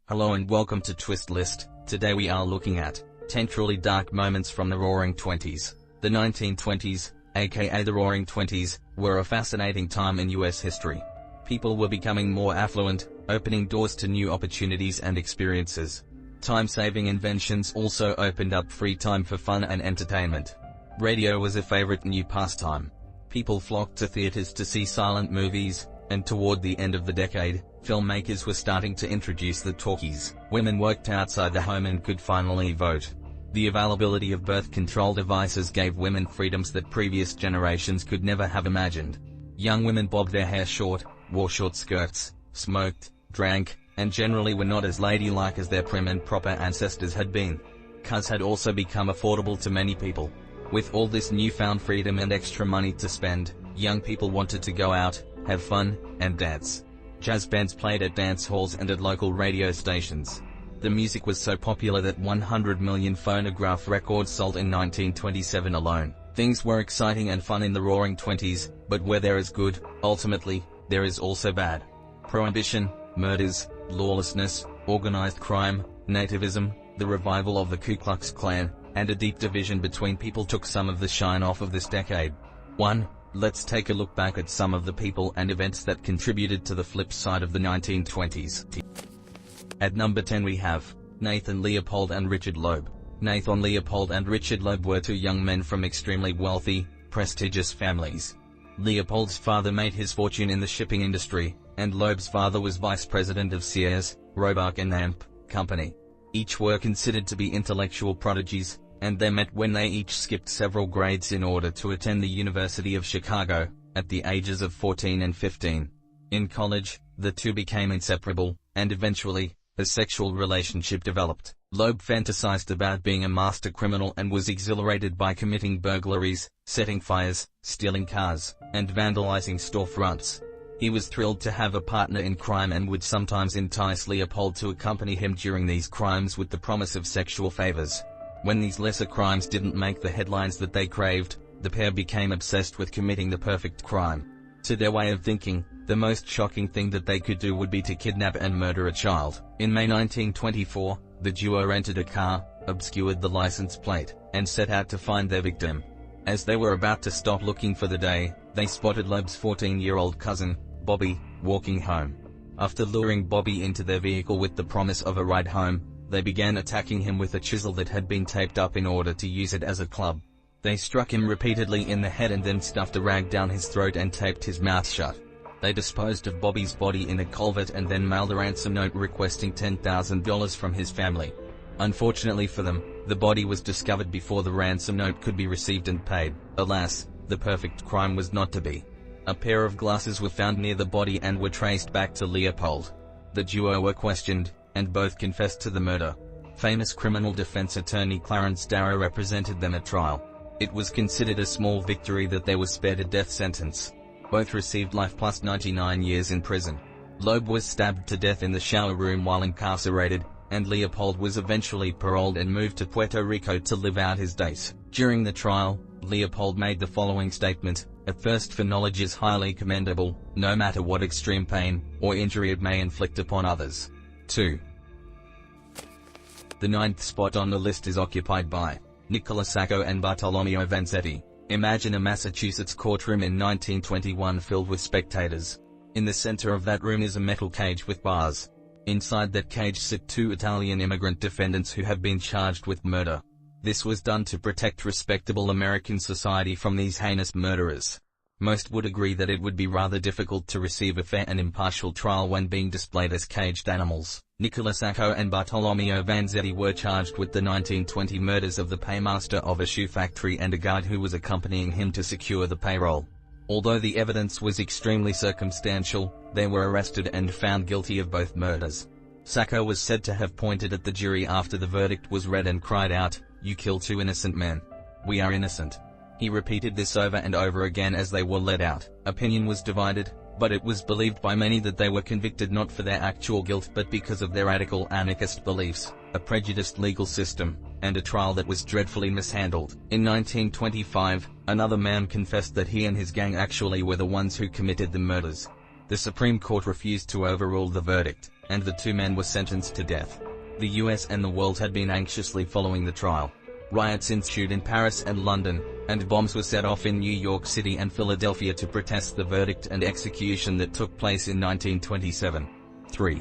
Hello and welcome to Twist List. Today we are looking at 10 truly dark moments from the Roaring Twenties. The 1920s, aka the Roaring Twenties, were a fascinating time in US history. People were becoming more affluent, opening doors to new opportunities and experiences. Time-saving inventions also opened up free time for fun and entertainment. Radio was a favorite new pastime. People flocked to theaters to see silent movies, and toward the end of the decade, filmmakers were starting to introduce the talkies. Women worked outside the home and could finally vote. The availability of birth control devices gave women freedoms that previous generations could never have imagined. Young women bobbed their hair short, wore short skirts, smoked, drank, and generally were not as ladylike as their prim and proper ancestors had been. Cars had also become affordable to many people. With all this newfound freedom and extra money to spend, young people wanted to go out, have fun, and dance. Jazz bands played at dance halls and at local radio stations. The music was so popular that 100 million phonograph records sold in 1927 alone. Things were exciting and fun in the Roaring Twenties, but where there is good, ultimately, there is also bad. Prohibition, murders, lawlessness, organized crime, nativism, the revival of the Ku Klux Klan, and a deep division between people took some of the shine off of this decade. 1. Let's take a look back at some of the people and events that contributed to the flip side of the 1920s. At number 10 we have Nathan Leopold and Richard Loeb. Nathan Leopold and Richard Loeb were two young men from extremely wealthy, prestigious families. Leopold's father made his fortune in the shipping industry, and Loeb's father was vice president of Sears, Roebuck and Amp Company. Each were considered to be intellectual prodigies, and they met when they each skipped several grades in order to attend the University of Chicago, at the ages of 14 and 15. In college, the two became inseparable, and eventually, a sexual relationship developed. Loeb fantasized about being a master criminal and was exhilarated by committing burglaries, setting fires, stealing cars, and vandalizing storefronts. He was thrilled to have a partner in crime and would sometimes entice Leopold to accompany him during these crimes with the promise of sexual favors. When these lesser crimes didn't make the headlines that they craved, the pair became obsessed with committing the perfect crime. To their way of thinking, the most shocking thing that they could do would be to kidnap and murder a child. In May 1924, the duo rented a car, obscured the license plate, and set out to find their victim. As they were about to stop looking for the day, they spotted Loeb's 14-year-old cousin, Bobby, walking home. After luring Bobby into their vehicle with the promise of a ride home, they began attacking him with a chisel that had been taped up in order to use it as a club. They struck him repeatedly in the head and then stuffed a rag down his throat and taped his mouth shut. They disposed of Bobby's body in a culvert and then mailed a ransom note requesting $10,000 from his family. Unfortunately for them, the body was discovered before the ransom note could be received and paid. Alas, the perfect crime was not to be. A pair of glasses were found near the body and were traced back to Leopold. The duo were questioned, and both confessed to the murder. Famous criminal defense attorney Clarence Darrow represented them at trial. It was considered a small victory that they were spared a death sentence. Both received life plus 99 years in prison. Loeb was stabbed to death in the shower room while incarcerated, and Leopold was eventually paroled and moved to Puerto Rico to live out his days. During the trial, Leopold made the following statement: "A thirst for knowledge is highly commendable, no matter what extreme pain or injury it may inflict upon others." 2. The ninth spot on the list is occupied by Nicola Sacco and Bartolomeo Vanzetti. Imagine a Massachusetts courtroom in 1921 filled with spectators. In the center of that room is a metal cage with bars. Inside that cage sit two Italian immigrant defendants who have been charged with murder. This was done to protect respectable American society from these heinous murderers. Most would agree that it would be rather difficult to receive a fair and impartial trial when being displayed as caged animals. Nicola Sacco and Bartolomeo Vanzetti were charged with the 1920 murders of the paymaster of a shoe factory and a guard who was accompanying him to secure the payroll. Although the evidence was extremely circumstantial, they were arrested and found guilty of both murders. Sacco was said to have pointed at the jury after the verdict was read and cried out, "You killed two innocent men. We are innocent." He repeated this over and over again as they were let out. Opinion was divided, but it was believed by many that they were convicted not for their actual guilt but because of their radical anarchist beliefs, a prejudiced legal system, and a trial that was dreadfully mishandled. In 1925, another man confessed that he and his gang actually were the ones who committed the murders. The Supreme Court refused to overrule the verdict. and the two men were sentenced to death. The US and the world had been anxiously following the trial. Riots ensued in Paris and London, and bombs were set off in New York City and Philadelphia to protest the verdict and execution that took place in 1927. 3.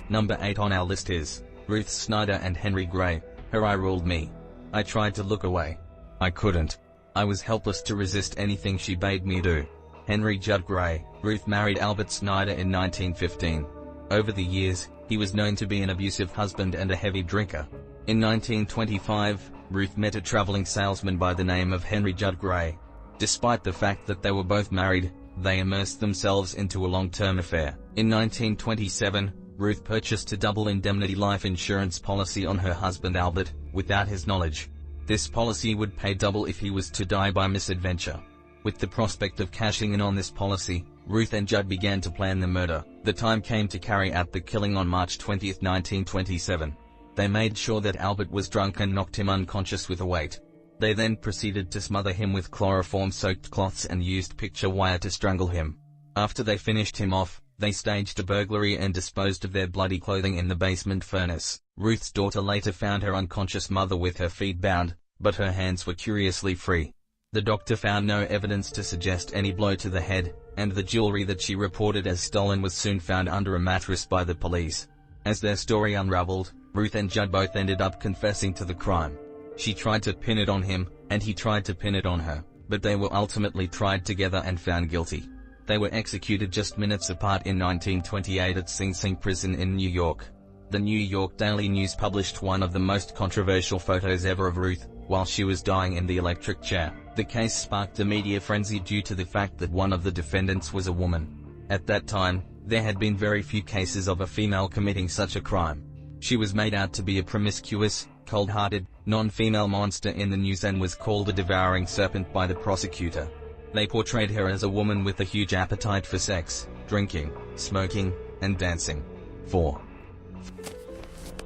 Number 8 on our list is Ruth Snyder and Henry Gray. Her eye ruled me. I tried to look away. I couldn't. I was helpless to resist anything she bade me do. Henry Judd Gray. Ruth married Albert Snyder in 1915. Over the years, he was known to be an abusive husband and a heavy drinker. In 1925, Ruth met a traveling salesman by the name of Henry Judd Gray. Despite the fact that they were both married, they immersed themselves into a long-term affair. In 1927, Ruth purchased a double indemnity life insurance policy on her husband Albert, without his knowledge. This policy would pay double if he was to die by misadventure. With the prospect of cashing in on this policy, Ruth and Judd began to plan the murder. The time came to carry out the killing on March 20, 1927. They made sure that Albert was drunk and knocked him unconscious with a weight. They then proceeded to smother him with chloroform-soaked cloths and used picture wire to strangle him. After they finished him off, they staged a burglary and disposed of their bloody clothing in the basement furnace. Ruth's daughter later found her unconscious mother with her feet bound, but her hands were curiously free. The doctor found no evidence to suggest any blow to the head, and the jewelry that she reported as stolen was soon found under a mattress by the police. As their story unraveled, Ruth and Judd both ended up confessing to the crime. She tried to pin it on him, and he tried to pin it on her, but they were ultimately tried together and found guilty. They were executed just minutes apart in 1928 at Sing Sing Prison in New York. The New York Daily News published one of the most controversial photos ever of Ruth, while she was dying in the electric chair. The case sparked a media frenzy due to the fact that one of the defendants was a woman. At that time, there had been very few cases of a female committing such a crime. She was made out to be a promiscuous, cold-hearted, non-female monster in the news and was called a devouring serpent by the prosecutor. They portrayed her as a woman with a huge appetite for sex, drinking, smoking, and dancing. 4.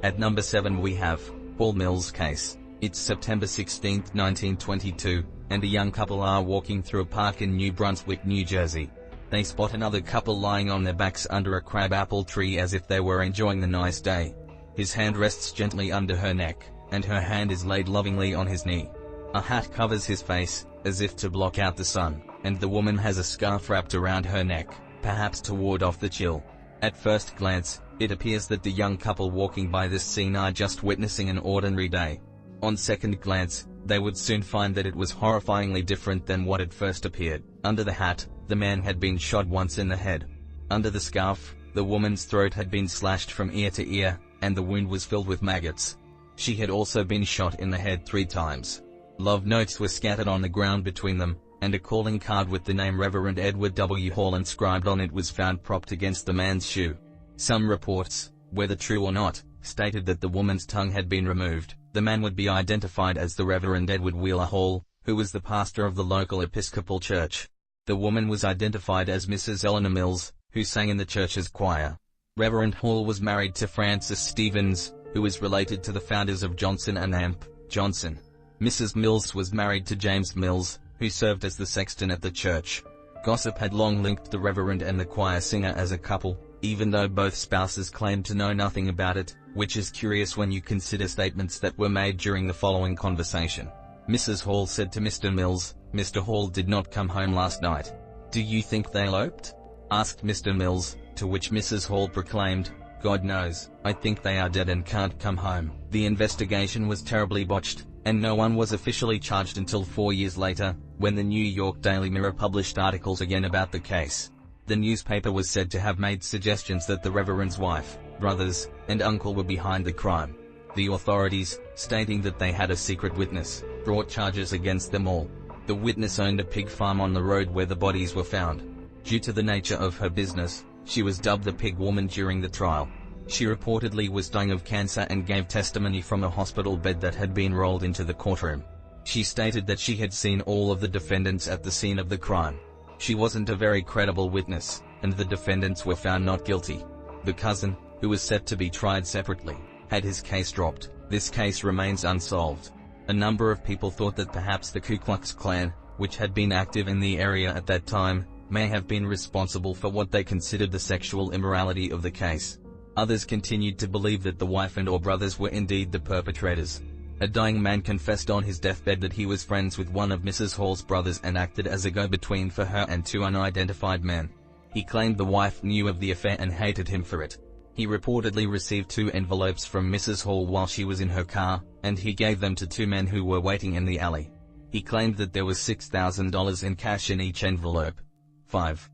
At number 7 we have Paul Mills case. It's September 16, 1922, and a young couple are walking through a park in New Brunswick, New Jersey. They spot another couple lying on their backs under a crabapple tree as if they were enjoying the nice day. His hand rests gently under her neck, and her hand is laid lovingly on his knee. A hat covers his face, as if to block out the sun, and the woman has a scarf wrapped around her neck, perhaps to ward off the chill. At first glance, it appears that the young couple walking by this scene are just witnessing an ordinary day. On second glance, they would soon find that it was horrifyingly different than what had first appeared. Under the hat, the man had been shot once in the head. Under the scarf, the woman's throat had been slashed from ear to ear, and the wound was filled with maggots. She had also been shot in the head 3 times. Love notes were scattered on the ground between them, and a calling card with the name Reverend Edward W. Hall inscribed on it was found propped against the man's shoe. Some reports, whether true or not, stated that the woman's tongue had been removed. The man would be identified as the Reverend Edward Wheeler Hall, who was the pastor of the local Episcopal church. The woman was identified as Mrs. Eleanor Mills, who sang in the church's choir. Reverend Hall was married to Frances Stevens, who was related to the founders of Johnson & Amp, Johnson. Mrs. Mills was married to James Mills, who served as the sexton at the church. Gossip had long linked the Reverend and the choir singer as a couple, even though both spouses claimed to know nothing about it, which is curious when you consider statements that were made during the following conversation. Mrs. Hall said to Mr. Mills, "Mr. Hall did not come home last night. Do you think they eloped?" asked Mr. Mills, to which Mrs. Hall proclaimed, "God knows, I think they are dead and can't come home." The investigation was terribly botched, and no one was officially charged until 4 years later, when the New York Daily Mirror published articles again about the case. The newspaper was said to have made suggestions that the Reverend's wife, brothers, and uncle were behind the crime. The authorities, stating that they had a secret witness, brought charges against them all. The witness owned a pig farm on the road where the bodies were found. Due to the nature of her business, she was dubbed the Pig Woman during the trial. She reportedly was dying of cancer and gave testimony from a hospital bed that had been rolled into the courtroom. She stated that she had seen all of the defendants at the scene of the crime. She wasn't a very credible witness, and the defendants were found not guilty. The cousin, who was set to be tried separately, had his case dropped. This case remains unsolved. A number of people thought that perhaps the Ku Klux Klan, which had been active in the area at that time, may have been responsible for what they considered the sexual immorality of the case. Others continued to believe that the wife and/or brothers were indeed the perpetrators. A dying man confessed on his deathbed that he was friends with one of Mrs. Hall's brothers and acted as a go-between for her and two unidentified men. He claimed the wife knew of the affair and hated him for it. He reportedly received 2 envelopes from Mrs. Hall while she was in her car, and he gave them to 2 men who were waiting in the alley. He claimed that there was $6,000 in cash in each envelope. 5.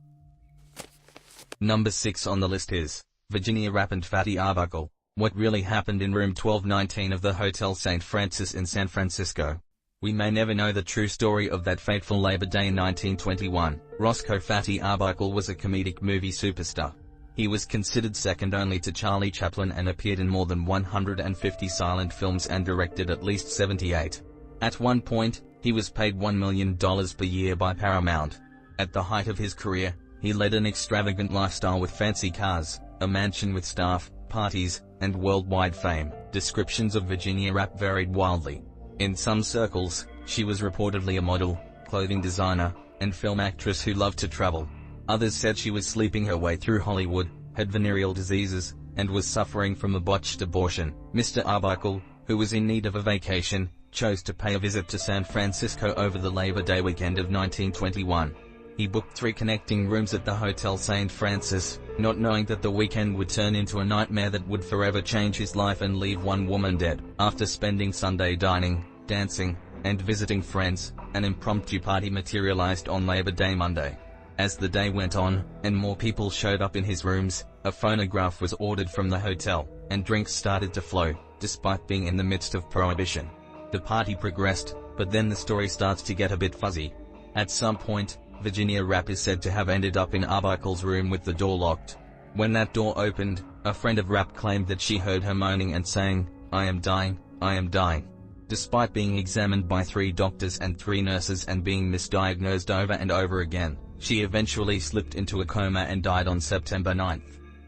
Number 6 on the list is Virginia Rapp and Fatty Arbuckle. What really happened in room 1219 of the Hotel St. Francis in San Francisco? We may never know the true story of that fateful Labor Day in 1921. Roscoe Fatty Arbuckle was a comedic movie superstar. He was considered second only to Charlie Chaplin and appeared in more than 150 silent films and directed at least 78. At one point, he was paid $1 million per year by Paramount. At the height of his career, he led an extravagant lifestyle with fancy cars, a mansion with staff, parties, and worldwide fame. Descriptions of Virginia Rapp varied wildly. In some circles, she was reportedly a model, clothing designer, and film actress who loved to travel. Others said she was sleeping her way through Hollywood, had venereal diseases, and was suffering from a botched abortion. Mr. Arbuckle, who was in need of a vacation, chose to pay a visit to San Francisco over the Labor Day weekend of 1921. He booked 3 connecting rooms at the Hotel St. Francis, not knowing that the weekend would turn into a nightmare that would forever change his life and leave one woman dead. After spending Sunday dining, dancing, and visiting friends, an impromptu party materialized on Labor Day Monday. As the day went on, and more people showed up in his rooms, a phonograph was ordered from the hotel, and drinks started to flow, despite being in the midst of Prohibition. The party progressed, but then the story starts to get a bit fuzzy. At some point, Virginia Rapp is said to have ended up in Arbuckle's room with the door locked. When that door opened, a friend of Rapp claimed that she heard her moaning and saying, "I am dying, I am dying." Despite being examined by 3 doctors and 3 nurses and being misdiagnosed over and over again, she eventually slipped into a coma and died on September 9.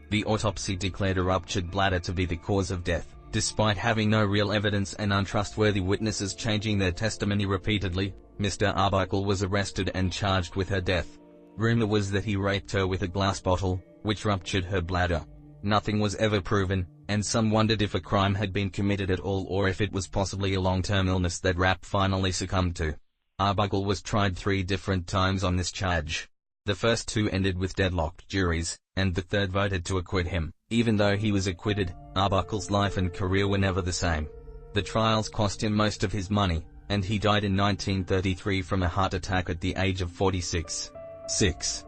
The autopsy declared a ruptured bladder to be the cause of death, despite having no real evidence and untrustworthy witnesses changing their testimony repeatedly. Mr. Arbuckle was arrested and charged with her death. Rumor was that he raped her with a glass bottle, which ruptured her bladder. Nothing was ever proven, and some wondered if a crime had been committed at all or if it was possibly a long-term illness that Rapp finally succumbed to. Arbuckle was tried 3 different times on this charge. The first 2 ended with deadlocked juries, and the third voted to acquit him. Even though he was acquitted, Arbuckle's life and career were never the same. The trials cost him most of his money, and he died in 1933 from a heart attack at the age of 46. 6.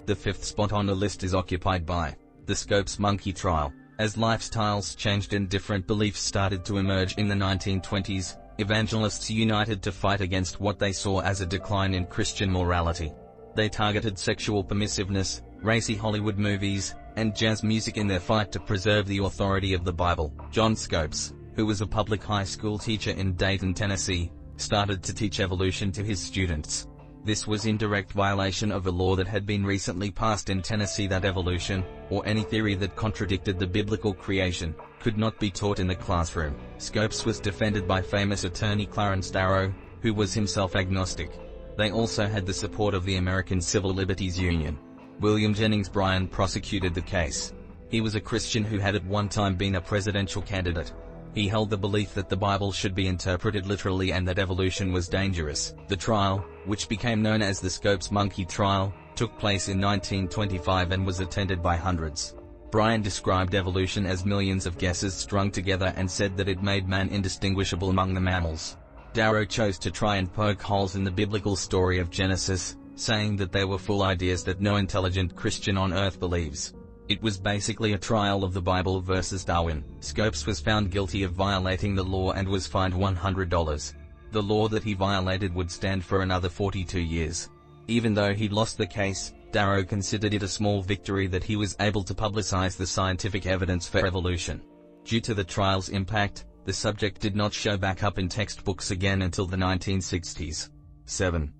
The 5th spot on the list is occupied by the Scopes monkey trial. As lifestyles changed and different beliefs started to emerge in the 1920s, evangelists united to fight against what they saw as a decline in Christian morality. They targeted sexual permissiveness, racy Hollywood movies, and jazz music in their fight to preserve the authority of the Bible. John Scopes, who was a public high school teacher in Dayton, Tennessee, started to teach evolution to his students. This was in direct violation of a law that had been recently passed in Tennessee that evolution, or any theory that contradicted the biblical creation, could not be taught in the classroom. Scopes was defended by famous attorney Clarence Darrow, who was himself agnostic. They also had the support of the American Civil Liberties Union. William Jennings Bryan prosecuted the case. He was a Christian who had at one time been a presidential candidate. He held the belief that the Bible should be interpreted literally and that evolution was dangerous. The trial, which became known as the Scopes monkey trial, took place in 1925 and was attended by hundreds. Bryan described evolution as millions of guesses strung together and said that it made man indistinguishable among the mammals. Darrow chose to try and poke holes in the biblical story of Genesis, saying that they were full ideas that no intelligent Christian on earth believes. It was basically a trial of the Bible versus Darwin. Scopes was found guilty of violating the law and was fined $100. The law that he violated would stand for another 42 years. Even though he lost the case, Darrow considered it a small victory that he was able to publicize the scientific evidence for evolution. Due to the trial's impact, the subject did not show back up in textbooks again until the 1960s. 7.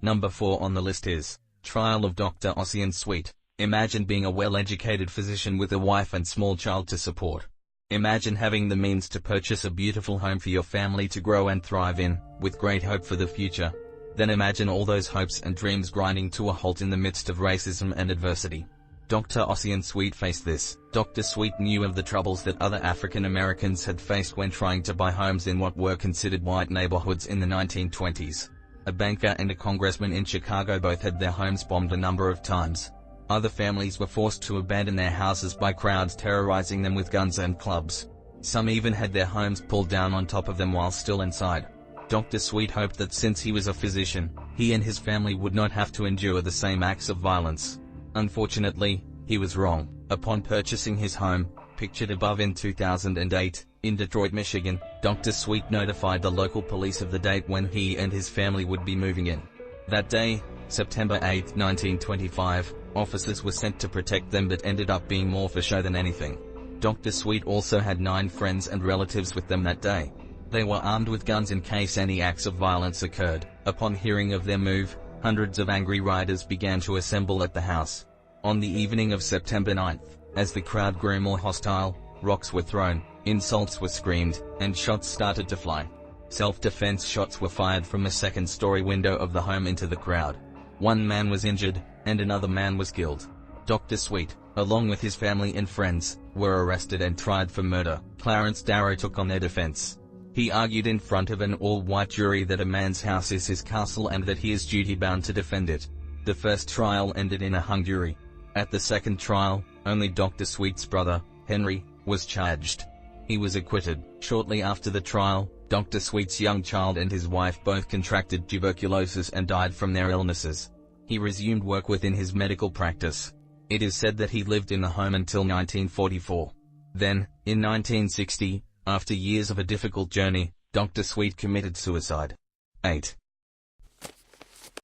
Number 4 on the list is Trial of Dr. Ossian Sweet. Imagine being a well-educated physician with a wife and small child to support. Imagine having the means to purchase a beautiful home for your family to grow and thrive in, with great hope for the future. Then imagine all those hopes and dreams grinding to a halt in the midst of racism and adversity. Dr. Ossian Sweet faced this. Dr. Sweet knew of the troubles that other African Americans had faced when trying to buy homes in what were considered white neighborhoods in the 1920s. A banker and a congressman in Chicago both had their homes bombed a number of times. Other families were forced to abandon their houses by crowds terrorizing them with guns and clubs. Some even had their homes pulled down on top of them while still inside. Dr. Sweet hoped that since he was a physician, he and his family would not have to endure the same acts of violence. Unfortunately, he was wrong. Upon purchasing his home, pictured above in 2008, in Detroit, Michigan, Dr. Sweet notified the local police of the date when he and his family would be moving in. That day, September 8, 1925, officers were sent to protect them but ended up being more for show than anything. Dr. Sweet also had 9 friends and relatives with them that day. They were armed with guns in case any acts of violence occurred. Upon hearing of their move, hundreds of angry rioters began to assemble at the house. On the evening of September 9th, as the crowd grew more hostile, rocks were thrown, insults were screamed, and shots started to fly. Self-defense shots were fired from a second-story window of the home into the crowd. 1 man was injured, and another man was killed. Dr. Sweet, along with his family and friends, were arrested and tried for murder. Clarence Darrow took on their defense. He argued in front of an all-white jury that a man's house is his castle and that he is duty-bound to defend it. The first trial ended in a hung jury. At the second trial, only Dr. Sweet's brother, Henry, was charged. He was acquitted. Shortly after the trial, Dr. Sweet's young child and his wife both contracted tuberculosis and died from their illnesses. He resumed work within his medical practice. It is said that he lived in the home until 1944. Then, in 1960, after years of a difficult journey, Dr. Sweet committed suicide. 8.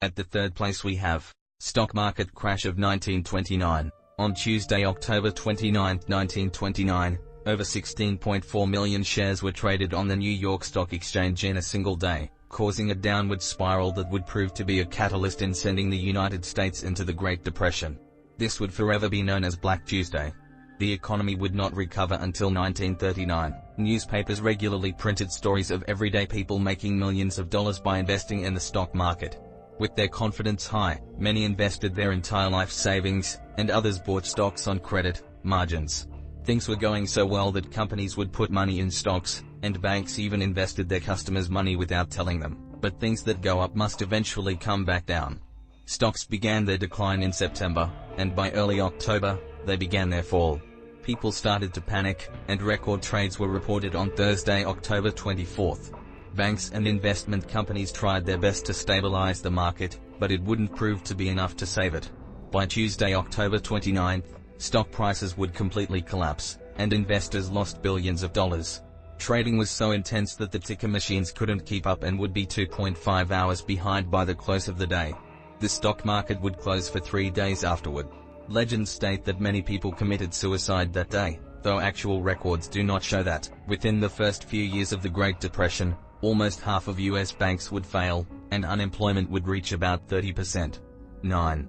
At the third place we have stock market crash of 1929. On Tuesday, October 29, 1929, over 16.4 million shares were traded on the New York Stock Exchange in a single day, causing a downward spiral that would prove to be a catalyst in sending the United States into the Great Depression. This would forever be known as Black Tuesday. The economy would not recover until 1939. Newspapers regularly printed stories of everyday people making millions of dollars by investing in the stock market. With their confidence high, many invested their entire life savings, and others bought stocks on credit margins. Things were going so well that companies would put money in stocks, and banks even invested their customers' money without telling them. But things that go up must eventually come back down. Stocks began their decline in September, and by early October, they began their fall. People started to panic, and record trades were reported on Thursday, October 24th. Banks and investment companies tried their best to stabilize the market, but it wouldn't prove to be enough to save it. By Tuesday, October 29th, stock prices would completely collapse, and investors lost billions of dollars. Trading was so intense that the ticker machines couldn't keep up and would be 2.5 hours behind by the close of the day. The stock market would close for 3 days afterward. Legends state that many people committed suicide that day, though actual records do not show that. Within the first few years of the Great Depression, almost half of U.S. banks would fail, and unemployment would reach about 30%. 9.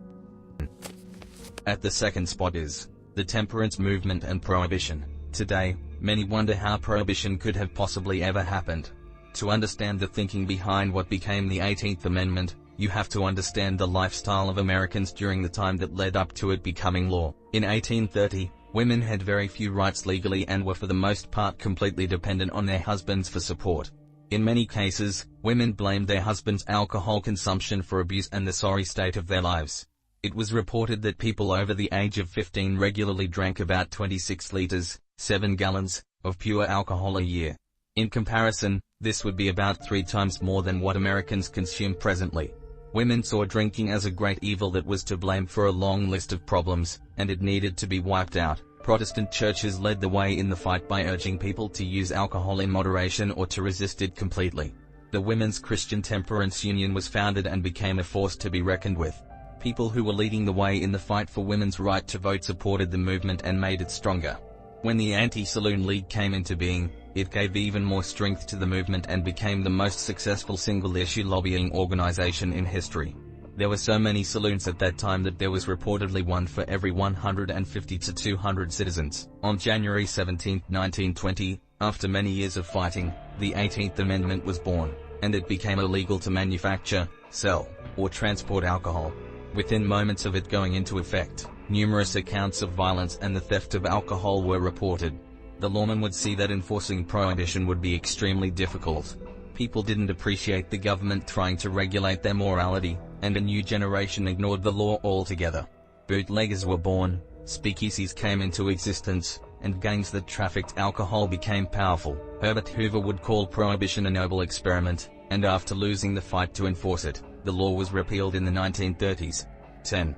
At the second spot is the temperance movement and Prohibition. Today, many wonder how Prohibition could have possibly ever happened. To understand the thinking behind what became the 18th Amendment, you have to understand the lifestyle of Americans during the time that led up to it becoming law. In 1830, women had very few rights legally and were for the most part completely dependent on their husbands for support. In many cases, women blamed their husbands' alcohol consumption for abuse and the sorry state of their lives. It was reported that people over the age of 15 regularly drank about 26 liters, 7 gallons, of pure alcohol a year. In comparison, this would be about 3 times more than what Americans consume presently. Women saw drinking as a great evil that was to blame for a long list of problems, and it needed to be wiped out. Protestant churches led the way in the fight by urging people to use alcohol in moderation or to resist it completely. The Women's Christian Temperance Union was founded and became a force to be reckoned with. People who were leading the way in the fight for women's right to vote supported the movement and made it stronger. When the Anti-Saloon League came into being, it gave even more strength to the movement and became the most successful single-issue lobbying organization in history. There were so many saloons at that time that there was reportedly one for every 150 to 200 citizens. On January 17, 1920, after many years of fighting, the 18th Amendment was born, and it became illegal to manufacture, sell, or transport alcohol. Within moments of it going into effect, numerous accounts of violence and the theft of alcohol were reported. The lawman would see that enforcing prohibition would be extremely difficult. People didn't appreciate the government trying to regulate their morality, and a new generation ignored the law altogether. Bootleggers were born, speakeasies came into existence, and gangs that trafficked alcohol became powerful. Herbert Hoover would call prohibition a noble experiment, and after losing the fight to enforce it, the law was repealed in the 1930s. 10.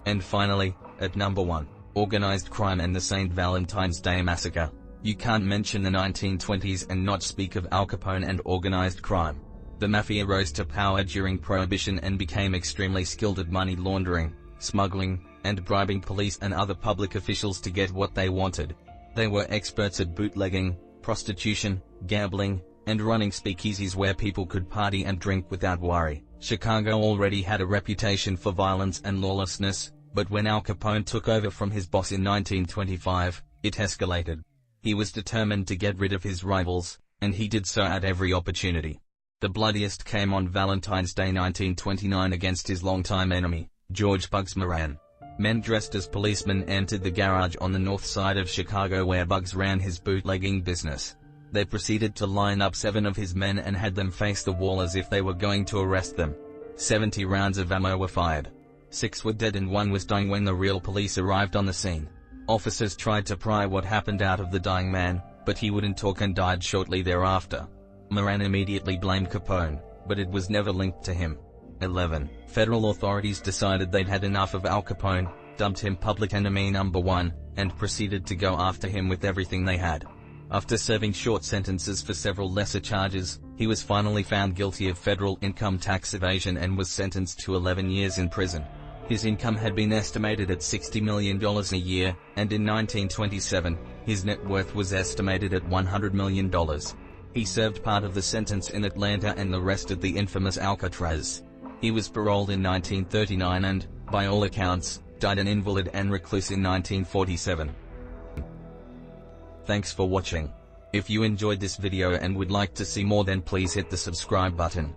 And finally, at number 1, organized crime and the St. Valentine's Day Massacre. You can't mention the 1920s and not speak of Al Capone and organized crime. The mafia rose to power during Prohibition and became extremely skilled at money laundering, smuggling, and bribing police and other public officials to get what they wanted. They were experts at bootlegging, prostitution, gambling, and running speakeasies where people could party and drink without worry. Chicago already had a reputation for violence and lawlessness, but when Al Capone took over from his boss in 1925, it escalated. He was determined to get rid of his rivals, and he did so at every opportunity. The bloodiest came on Valentine's Day 1929 against his longtime enemy, George Bugs Moran. Men dressed as policemen entered the garage on the north side of Chicago where Bugs ran his bootlegging business. They proceeded to line up 7 of his men and had them face the wall as if they were going to arrest them. 70 rounds of ammo were fired. 6 were dead and 1 was dying when the real police arrived on the scene. Officers tried to pry what happened out of the dying man, but he wouldn't talk and died shortly thereafter. Moran immediately blamed Capone, but it was never linked to him. 11. Federal authorities decided they'd had enough of Al Capone, dubbed him public enemy number 1, and proceeded to go after him with everything they had. After serving short sentences for several lesser charges, he was finally found guilty of federal income tax evasion and was sentenced to 11 years in prison. His income had been estimated at $60 million a year, and in 1927, his net worth was estimated at $100 million. He served part of the sentence in Atlanta and the rest at the infamous Alcatraz. He was paroled in 1939 and, by all accounts, died an invalid and recluse in 1947. Thanks for watching. If you enjoyed this video and would like to see more, then please hit the subscribe button.